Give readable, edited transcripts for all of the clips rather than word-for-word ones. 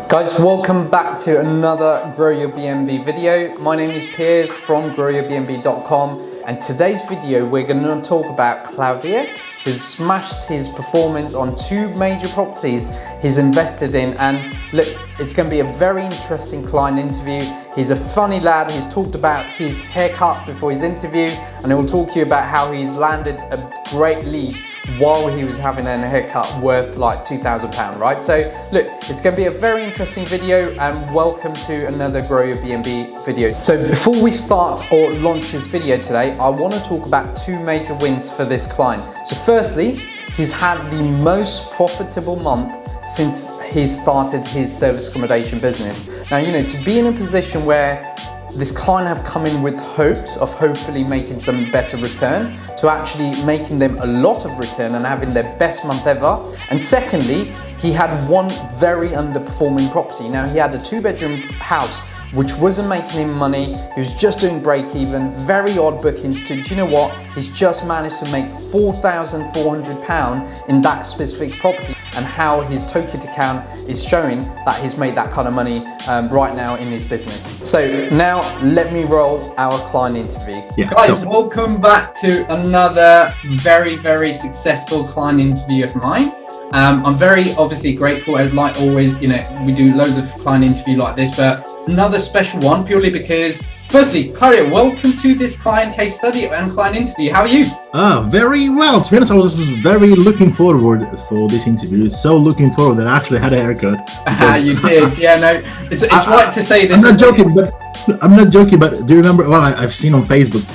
Guys, welcome back to another Grow Your BNB video. My name is Piers from GrowYourBnb.com, and today's video we're going to talk about Claudiu, who's smashed his performance on two major properties he's invested in. And look, it's going to be a very interesting client interview. He's a funny lad. He's talked about his haircut before his interview, and he will talk to you about how he's landed a great lead while he was having a haircut worth like £2,000, right? So look, it's going to be a very interesting video, and welcome to another Grow Your BNB video. So before we start or launch this video today, I want to talk about two major wins for this client. So firstly, he's had the most profitable month since he started his service accommodation business. Now, you know, to be in a position where this client have come in with hopes of hopefully making some better return, to actually making them a lot of return and having their best month ever. And secondly, he had one very underperforming property. Now, he had a 2-bedroom house which wasn't making him money. He was just doing break even, very odd bookings too. Do you know what? He's just managed to make £4,400 in that specific property, and how his token account is showing that he's made that kind of money right now in his business. So now let me roll our client interview. Yeah, guys, welcome back to another very, very successful client interview of mine. I'm very obviously grateful, as like always, you know, we do loads of client interview like this, but another special one purely because, firstly, Claudiu, welcome to this client case study and client interview. How are you? Very well. To be honest, I was very looking forward for this interview. So looking forward that I actually had a haircut. You did, yeah. No, it's right to say this. I'm not joking, but do you remember? Well, I've seen on Facebook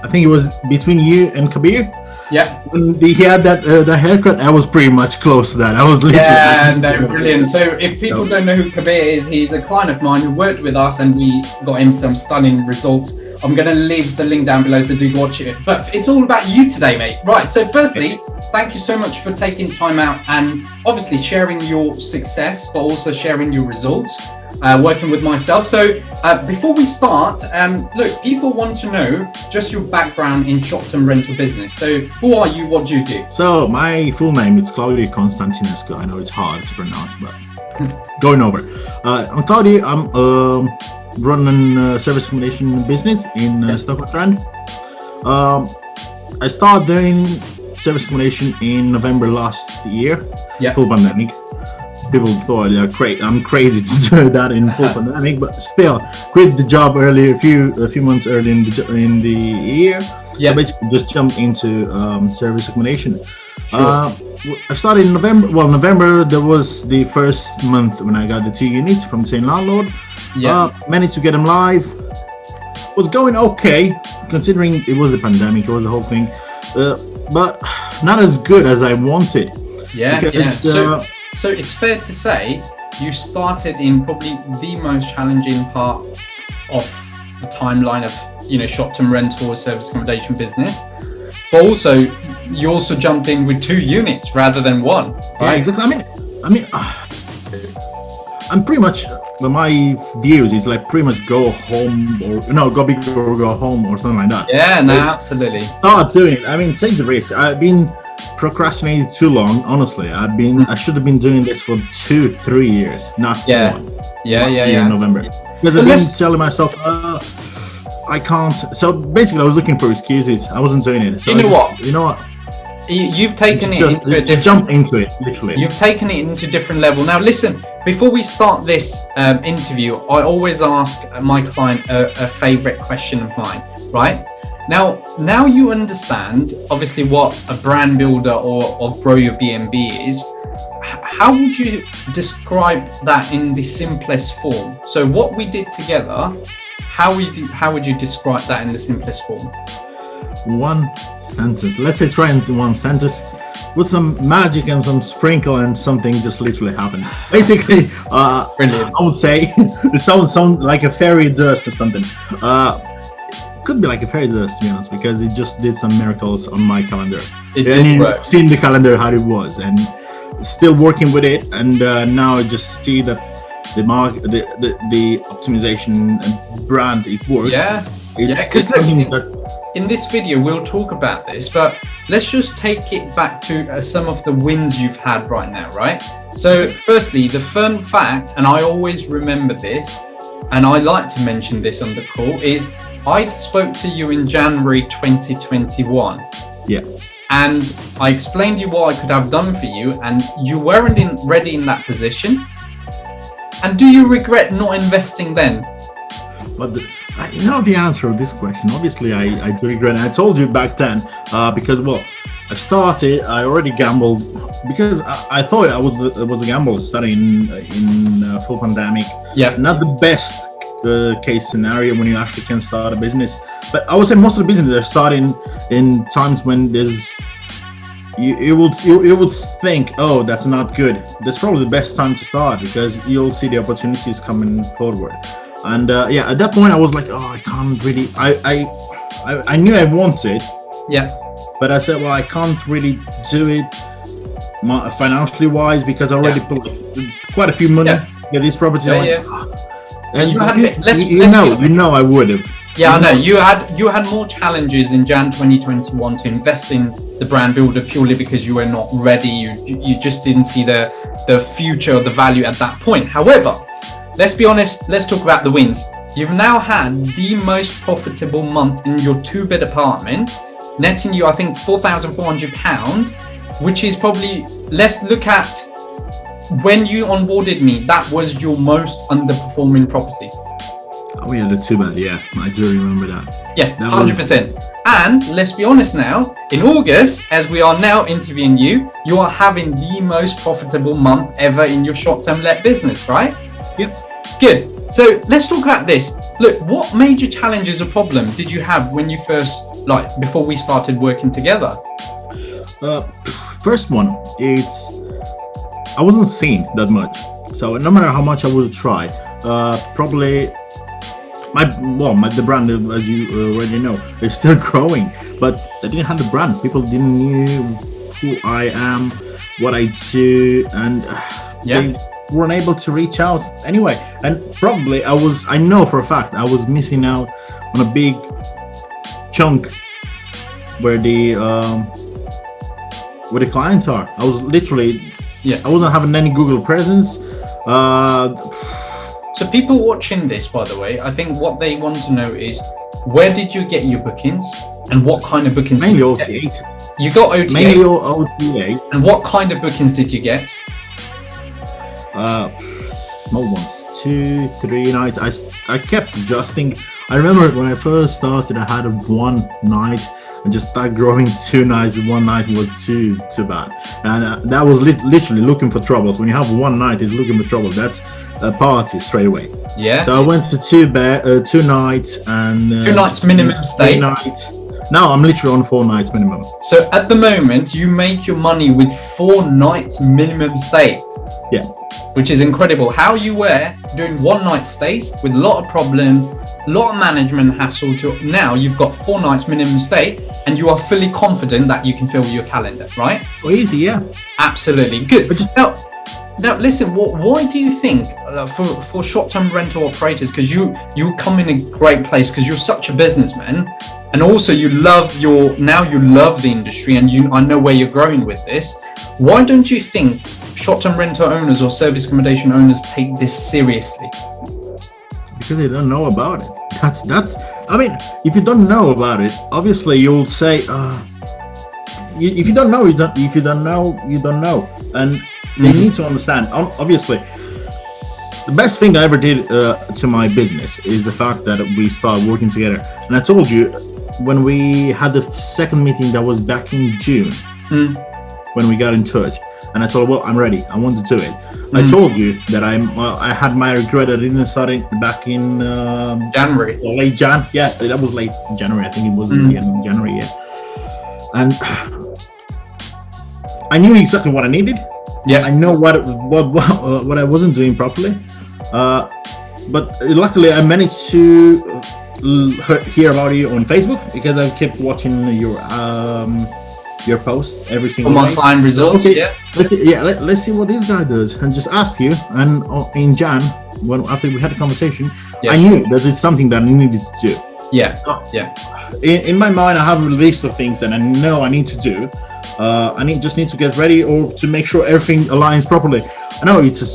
I think it was between you and Kabir. Yeah. When he had that the haircut, I was pretty much close to that. I was literally. Yeah, no, brilliant. So if people don't know who Kabir is, he's a client of mine who worked with us, and we got him some stunning results. I'm going to leave the link down below, so do watch it. But it's all about you today, mate. Right. So firstly, thank you so much for taking time out and obviously sharing your success, but also sharing your results. Working with myself. So before we start, look, people want to know just your background in short-term rental business. So who are you? What do you do? So my full name is Claudiu Constantinescu. I know it's hard to pronounce, but going over. I'm Claudiu. I'm running a service accommodation business in Stockholm. I started doing service accommodation in November last year, full pandemic. People thought I'm crazy to do that in full pandemic, but still quit the job earlier, a few months early in the year. Yeah, so basically just jumped into service accommodation. Sure. I started in November. Well, November there was the first month when I got the 2 units from the same landlord. Yeah, managed to get them live. Was going okay considering it was the pandemic, it was the whole thing, but not as good as I wanted. Yeah, because, So it's fair to say you started in probably the most challenging part of the timeline of, you know, short-term rental or service accommodation business, but also you also jumped in with 2 units rather than 1, right? Yeah, exactly. I mean, I'm pretty much, my views is like pretty much go home go big or go home or something like that. Yeah, no, absolutely. Start doing it. I mean, take the risk. I've been procrastinated too long, honestly. I should have been doing this for 2-3 years, not 1. In November. Because I've been telling myself, I can't. So basically, I was looking for excuses. I wasn't doing it. So You know what? You've taken it into just jump into it, literally. You've taken it into a different level. Now, listen. Before we start this interview, I always ask my client a favorite question of mine. Right? Now you understand obviously what a brand builder or Grow Your BNB is. How would you describe that in the simplest form? So what we did together, how would you describe that in the simplest form? One sentence. Let's say try and do one sentence with some magic and some sprinkle and something just literally happened. Basically, brilliant. I would say it sounds like a fairy dust or something. Could be like a fairy dust, to be honest, because it just did some miracles on my calendar. You've seen the calendar how it was, and still working with it, and now I just see that the optimization and brand, it works. Because in this video, we'll talk about this, but let's just take it back to some of the wins you've had right now, right? So firstly, the fun fact, and I always remember this, and I like to mention this on the call, is I spoke to you in January 2021. Yeah. And I explained to you what I could have done for you, and you weren't ready in that position. And do you regret not investing then? But you know the answer of this question. Obviously, I do regret. I told you back then because, well, I already gambled because I thought I was a gambler starting in full pandemic. Yeah. Not the best case scenario when you actually can start a business. But I would say most of the businesses are starting in times when there's you would think, oh, that's not good. That's probably the best time to start because you'll see the opportunities coming forward. And yeah, at that point I was like, oh, I can't really. I knew I wanted. Yeah. But I said, well, I can't really do it financially wise because I already put quite a few money in these properties. And you know, I would have. Yeah, I know you had more challenges in Jan 2021 to invest in the brand builder purely because you were not ready. You just didn't see the future or the value at that point. However, let's be honest. Let's talk about the wins. You've now had the most profitable month in your 2-bed apartment, netting you, I think, £4,400, which is probably. Let's look at when you onboarded me. That was your most underperforming property. Oh yeah, the 2-bed, yeah, I do remember that. Yeah, 100%. And let's be honest now, in August, as we are now interviewing you, you are having the most profitable month ever in your short-term let business, right? Yep. Good. So let's talk about this. Look, what major challenges or problem did you have when you first, before we started working together? First one, I wasn't seen that much. So no matter how much I would try, probably the brand, as you already know, is still growing, but I didn't have the brand. People didn't know who I am, what I do, and they weren't able to reach out anyway. And probably I know for a fact I was missing out on a big chunk where the clients are. I was literally, I wasn't having any Google presence. So people watching this, by the way, I think what they want to know is, where did you get your bookings and what kind of bookings? Mainly OTA. You got OTA? Mainly OTA. And what kind of bookings did you get? Small ones, 2-3 nights. I kept adjusting. I remember when I first started, I had one night and just started growing 2 nights. One night was too bad, and that was literally looking for troubles. When you have one night is looking for trouble, that's a party straight away. Yeah. So I went to 2 nights and 2 nights minimum stay. 3 nights. Now I'm literally on 4 nights minimum. So at the moment, you make your money with 4 nights minimum stay. Yeah. Which is incredible. How you were doing 1 night stays with a lot of problems, a lot of management hassle to now you've got 4 nights minimum stay and you are fully confident that you can fill your calendar, right? Oh, easy, yeah. Absolutely. Good. Now listen, why do you think for short-term rental operators, because you come in a great place because you're such a businessman and also you love the industry and I know where you're growing with this. Why don't you think short-term rental owners or service accommodation owners take this seriously? Because they don't know about it. That's. I mean, if you don't know about it, obviously you'll say, if you don't know, you don't. If you don't know, you don't know. And they need to understand. Obviously, the best thing I ever did to my business is the fact that we started working together. And I told you when we had the second meeting, that was back in June, when we got in touch. And I told her, well, I'm ready. I want to do it. I told you that I had my regret that I didn't start it back in January. Late Jan. Yeah, that was late January. I think it was in the end of January. Yeah. And I knew exactly what I needed. Yeah. I know what I wasn't doing properly. But luckily, I managed to hear about you on Facebook because I kept watching your post every single day. My client results. Okay, let's see what this guy does, and just ask you. And in Jan, after we had a conversation, I knew that it's something that I needed to do. Yeah. In my mind, I have a list of things that I know I need to do. Just need to get ready or to make sure everything aligns properly. I know it's a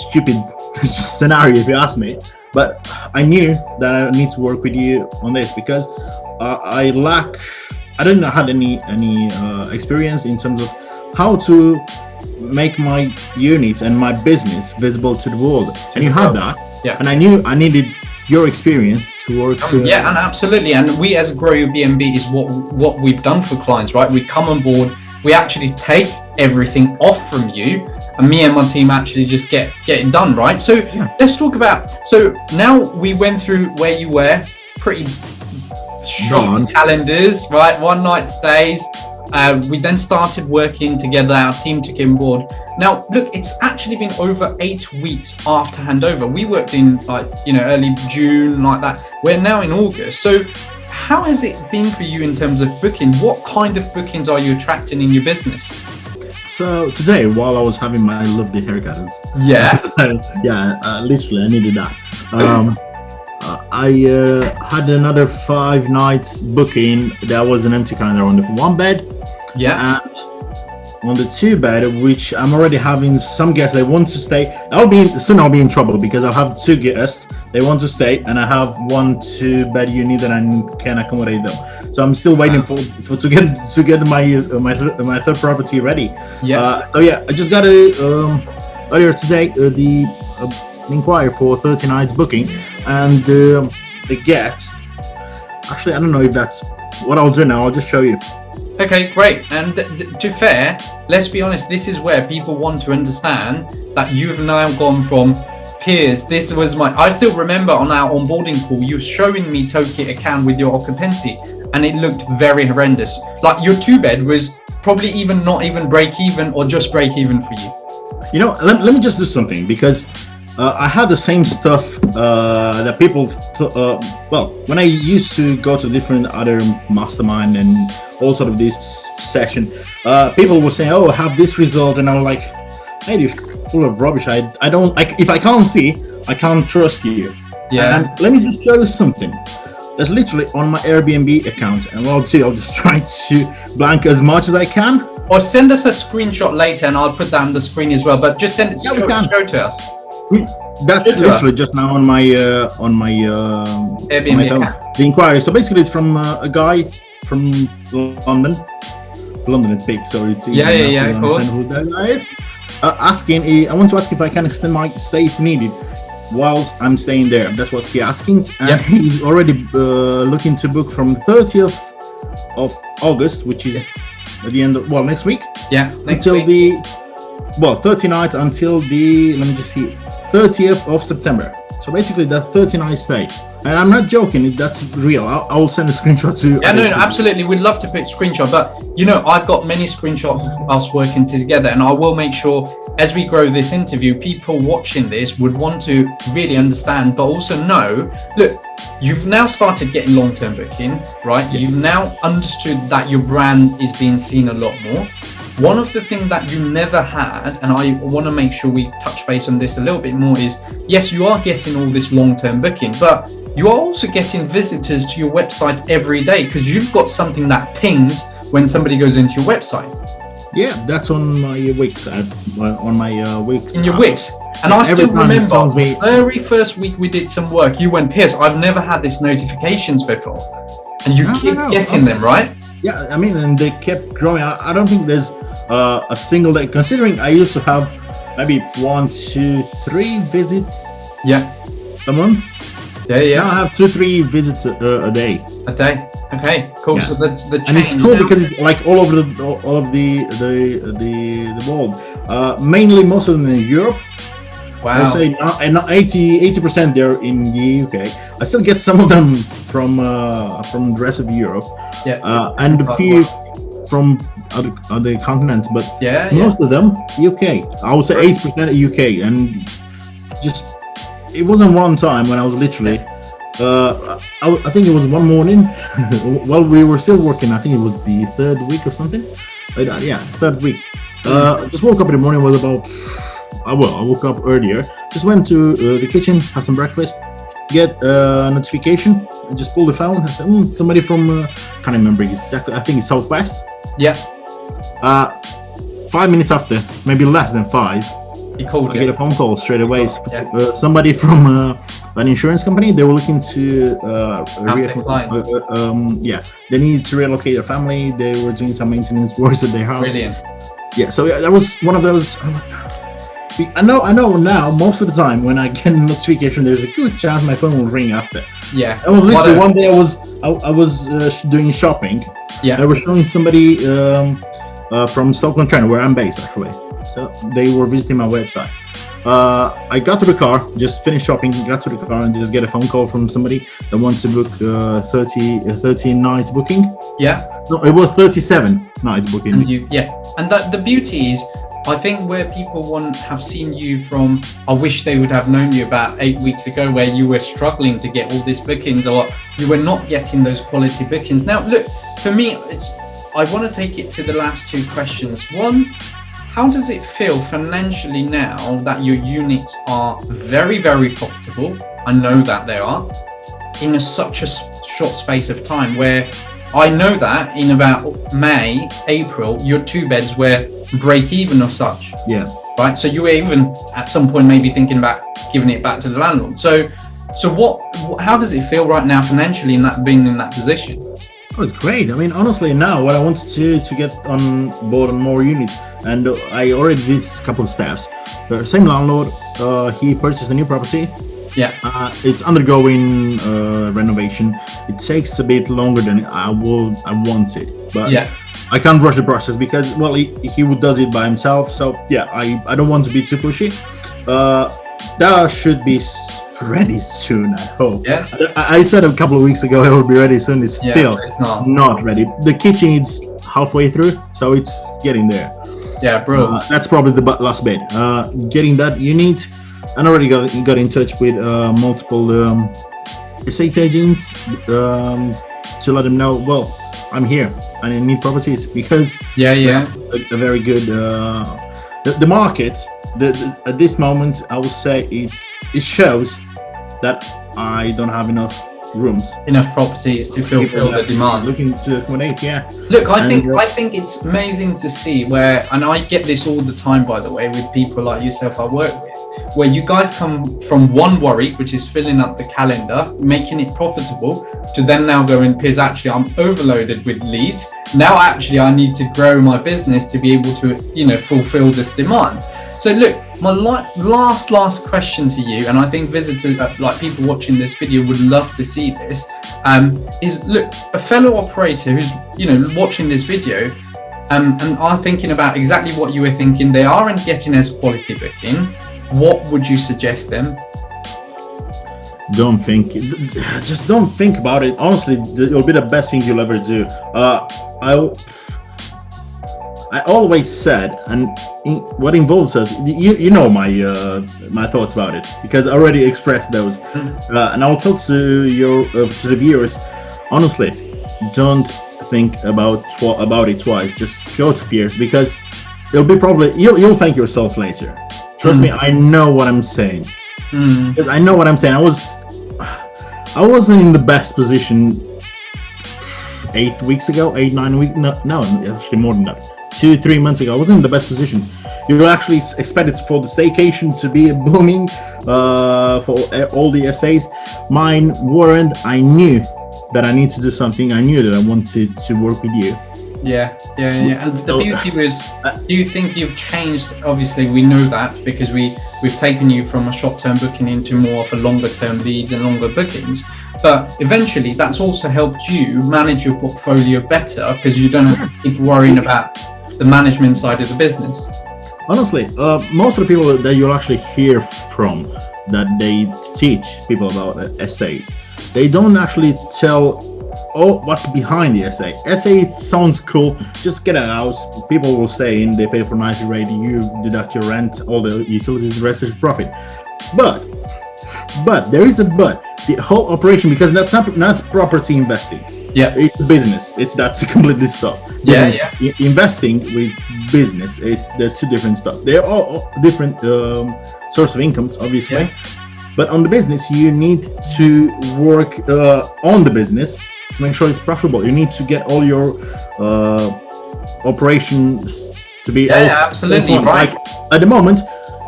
stupid scenario if you ask me, but I knew that I need to work with you on this because I didn't have any experience in terms of how to make my unit and my business visible to the world. And you have that. Yeah. And I knew I needed your experience to work. Yeah, and absolutely. And we as Grow Your BNB is what we've done for clients, right? We come on board, we actually take everything off from you, and me and my team actually just get it done, right? So let's talk about, so now we went through where you were, pretty short calendars, right? One night stays. We then started working together, our team took it on board. Now, look, it's actually been over 8 weeks after handover. We worked in early June, like that. We're now in August. So how has it been for you in terms of booking? What kind of bookings are you attracting in your business? So today, while I was having my lovely haircut, literally I needed that. I had another 5 nights booking. There was an empty calendar on the 1 bed. Yeah. And on the 2 bed, which I'm already having some guests, they want to stay. I'll be in trouble because I'll have 2 guests. They want to stay, and I have 1 2-bed unit that I can accommodate them. So I'm still waiting for to get my third property ready. Yeah. I just got earlier today the inquiry for 30 nights booking, and the guests. Actually, I don't know if that's what I'll do now. I'll just show you. Okay, great. And to be fair, let's be honest, this is where people want to understand that you've now gone from Piers. This was I still remember on our onboarding call, you showing me Toki account with your occupancy, and it looked very horrendous. Like your 2-bed was probably not even break even or just break even for you. You know, let me just do something because I had the same stuff that people, when I used to go to different other mastermind and all sort of this session, people were saying, oh, I have this result. And I was like, hey, you're full of rubbish. I don't, if I can't see, I can't trust you. Yeah. And let me just show you something. That's literally on my Airbnb account. And what I'll do, I'll just try to blank as much as I can. Or send us a screenshot later and I'll put that on the screen as well. But just send it straight to us. That's literally just now on my Airbnb account. The inquiry. So basically, it's from a guy from London. London is big, so it's easy to understand who that guy is. Asking, I want to ask if I can extend my stay if needed, whilst I'm staying there. That's what he's asking, and he's already looking to book from 30th of August, which is at the end of next week. Yeah, until the 30 nights until the 30th of September. So basically that 30 night stay. And I'm not joking, that's real. I will send a screenshot to you. Yeah, no, absolutely. We'd love to put a screenshot, but I've got many screenshots of us working together, and I will make sure as we grow this interview, people watching this would want to really understand, but also know, look, you've now started getting long-term booking, right? Yeah. You've now understood that your brand is being seen a lot more. One of the things that you never had, and I want to make sure we touch base on this a little bit more, is yes, you are getting all this long-term booking, but you are also getting visitors to your website every day because you've got something that pings when somebody goes into your website. Yeah, that's on my Wix. On my Wix. In your Wix. And I still remember the very first week we did some work, you went, Piers, I've never had these notifications before. And you keep getting them, right? Yeah, I mean, and they kept growing. I don't think there's a single day, considering I used to have maybe 1, 2, 3 visits a month. Yeah. Now I have 2, 3 visits a day. A day. Okay, cool. Yeah. So the change. And it's cool because it's like all of the world. Mainly most of them in Europe. Wow. I would say 80% they're in the UK. I still get some of them from the rest of Europe. Yeah. And a few from other continents, but most of them UK. I would say 80% UK, and just it wasn't one time when I was literally. I think it was one morning while we were still working. I think it was the 3rd week or something like that. Yeah, 3rd week. Just woke up in the morning. Was about. I woke up earlier. Just went to the kitchen, had some breakfast. get a notification. I just pull the phone. I said, somebody from can't remember exactly. I think it's Southwest. Yeah. 5 minutes after, maybe less than 5, he called I get a phone call straight away. Somebody from an insurance company. They were looking to they needed to relocate their family. They were doing some maintenance works at their house. Brilliant. Yeah, so that was one of those. I know now. Most of the time, when I get a notification, there's a good chance my phone will ring after. Yeah. I was literally one day I was doing shopping. Yeah. I was showing somebody from Stockton-on-Trent, where I'm based actually. So they were visiting my website. I got to the car, just finished shopping, got to the car, and just get a phone call from somebody that wants to book 13 nights booking. Yeah. No, it was 37 nights booking. And the beauty is, I think where people have seen you from, I wish they would have known you about 8 weeks ago, where you were struggling to get all these bookings, or you were not getting those quality bookings. Now, look, for me, I want to take it to the last two questions. One, how does it feel financially now that your units are very, very profitable? I know that they are, in such a short space of time, where I know that in about May, April, your 2 beds were break even or such. Yeah. Right. So you were even at some point maybe thinking about giving it back to the landlord. So how does it feel right now financially being in that position? Oh, it's great. I mean, honestly, now what I wanted to get on board on more units, and I already did a couple of steps. The same landlord, he purchased a new property. Yeah. It's undergoing renovation. It takes a bit longer than I wanted, but I can't rush the process because, well, he does it by himself. So yeah, I don't want to be too pushy. That should be ready soon, I hope. Yeah. I said a couple of weeks ago it will be ready soon. It's still not ready. The kitchen is halfway through, so it's getting there. Yeah, bro. That's probably the last bit. Getting that unit. I already got in touch with multiple estate agents to let them know, well, I'm here and I need properties, because a very good the market at this moment, I would say it shows that I don't have enough properties to fulfill the demand. Looking to accommodate, Look, I think it's amazing to see and I get this all the time, by the way, with people like yourself I work with, where you guys come from one worry, which is filling up the calendar, making it profitable, to then now going, Piers, actually I'm overloaded with leads. Now actually I need to grow my business to be able to, fulfill this demand. So look, my last question to you, and I think visitors, like people watching this video, would love to see this, is look, a fellow operator who's watching this video and are thinking about exactly what you were thinking, they aren't getting as quality booking. What would you suggest them? Just don't think about it. Honestly, it'll be the best thing you'll ever do. I always said, and what involves us, you know my thoughts about it, because I already expressed those, and I'll talk to the viewers. Honestly, don't think about it twice. Just go to Piers, because it'll be you'll thank yourself later. Trust me, I know what I'm saying. Because I know what I'm saying. I wasn't in the best position 8 weeks ago, 9 weeks. No, actually more than that. 2-3 months ago, I wasn't in the best position. You were actually expected for the staycation to be booming for all the essays. Mine weren't. I knew that I need to do something. I knew that I wanted to work with you. Yeah. And the beauty was, do you think you've changed? Obviously, we know that because we've taken you from a short-term booking into more of a longer-term leads and longer bookings. But eventually, that's also helped you manage your portfolio better, because you don't have to keep worrying about the management side of the business. Honestly, most of the people that you'll actually hear from that they teach people about essays, they don't actually tell what's behind the essay. Essay sounds cool. Just get a house. People will stay in. They pay for 90 rate. You deduct your rent, all the utilities, the rest is profit. But there is a but. The whole operation, because that's not property investing. Yeah, it's business. That's completely stuff. Investing with business, they're two different stuff. They're all different source of incomes, obviously. But on the business, you need to work on the business to make sure it's profitable. You need to get all your operations to be absolutely right. Like at the moment,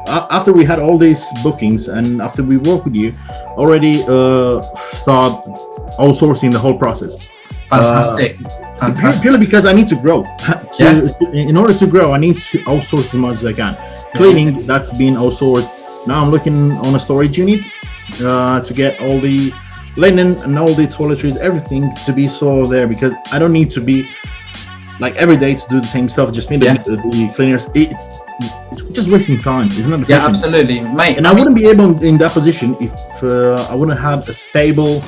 after we had all these bookings and after we work with you, already start outsourcing the whole process. Fantastic. Purely because I need to grow. In order to grow, I need to outsource as much as I can. Cleaning, that's been outsourced. Now I'm looking on a storage unit to get all the linen and all the toiletries, everything to be stored there, because I don't need to be like every day to do the same stuff. Just need the cleaners. It's just wasting time. It's not efficient. Yeah, absolutely, mate. And I wouldn't be able in that position if I wouldn't have a stable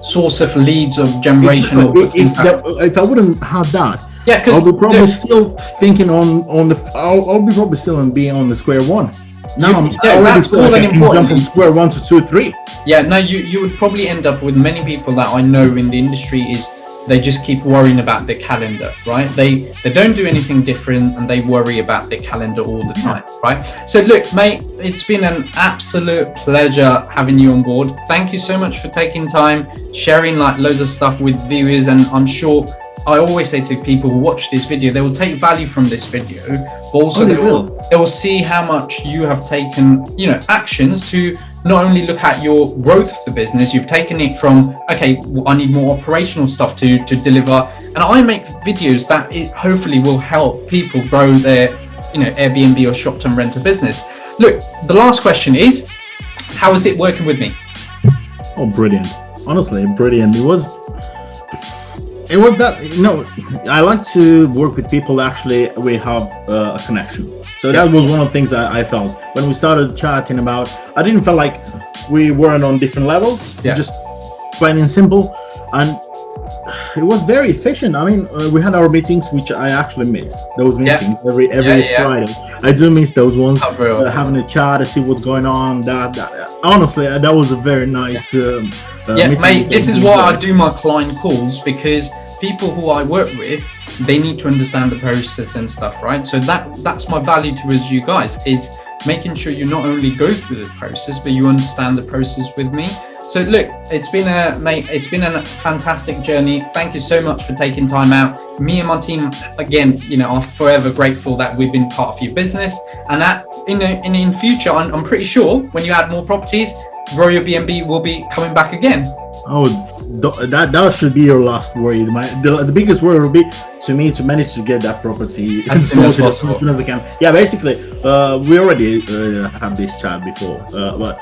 source of leads of generation. If I wouldn't have that, because I'll be probably still thinking on the. I'll be probably still being on the square one. Now that's more than important. Jump from square one to 2, 3. Yeah, no, you would probably end up with many people that I know in the industry is they just keep worrying about their calendar, right? They don't do anything different and they worry about their calendar all the time, right? So look, mate, it's been an absolute pleasure having you on board. Thank you so much for taking time, sharing like loads of stuff with viewers, and I'm sure I always say to people who watch this video, they will take value from this video, but also they will see how much you have taken, actions to not only look at your growth of the business. You've taken it from, okay, I need more operational stuff to deliver, and I make videos that hopefully will help people grow their, Airbnb or short-term rental business. Look, the last question is, how is it working with me? Oh, brilliant! Honestly, brilliant. It was that, I like to work with people that actually we have a connection. So that was one of the things that I felt when we started chatting about. I didn't feel like we weren't on different levels, just plain and simple, and it was very efficient. I mean, we had our meetings, which I actually miss those meetings every Friday. I do miss those ones. Having a chat to see what's going on. That honestly, that was a very nice. Mate, this is why I do my client calls, because people who I work with, they need to understand the process and stuff, right? So that's my value towards you guys, is making sure you not only go through the process, but you understand the process with me. So look, it's been a fantastic journey. Thank you so much for taking time out. Me and my team, again, are forever grateful that we've been part of your business, and that in future, I'm pretty sure when you add more properties, Grow Your BnB will be coming back again. Oh, that should be your last worry. The biggest worry will be to manage to get that property as soon as possible. As soon as I can. Yeah, basically, we already had this chat before, but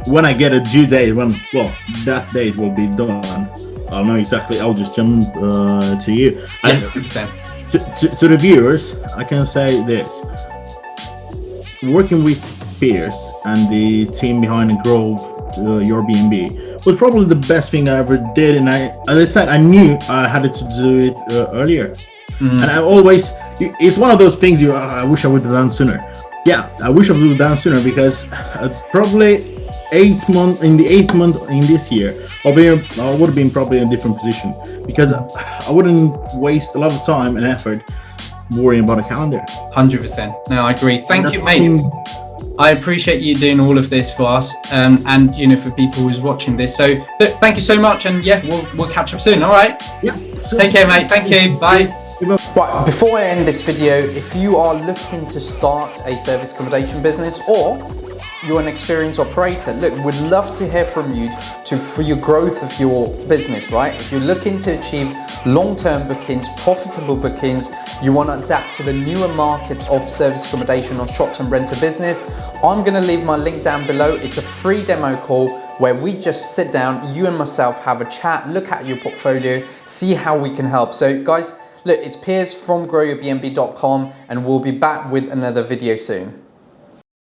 when I get a due date, that date will be done, I'll know exactly. I'll just jump to you. 100%. To the viewers, I can say this: working with Piers and the team behind Grow Your BnB was probably the best thing I ever did, and as I said, I knew I had to do it earlier. And I always, it's one of those things I wish I would have done sooner. Yeah, I wish I would have done sooner, because probably 8 months in the 8th month in this year, I would have been probably in a different position, because I wouldn't waste a lot of time and effort worrying about a calendar. 100%. No, I agree. Thank you, mate. I appreciate you doing all of this for us, and for people who's watching this. So look, thank you so much, and we'll catch up soon. All right. Yeah. Take care, mate. Thank you. Bye. Right, before I end this video, if you are looking to start a service accommodation business, or you're an experienced operator, look, we'd love to hear from you for your growth of your business, right? If you're looking to achieve long-term bookings, profitable bookings, you want to adapt to the newer market of service accommodation or short-term rental business, I'm going to leave my link down below. It's a free demo call where we just sit down, you and myself have a chat, look at your portfolio, see how we can help. So guys, look, it's Piers from GrowYourBnb.com, and we'll be back with another video soon.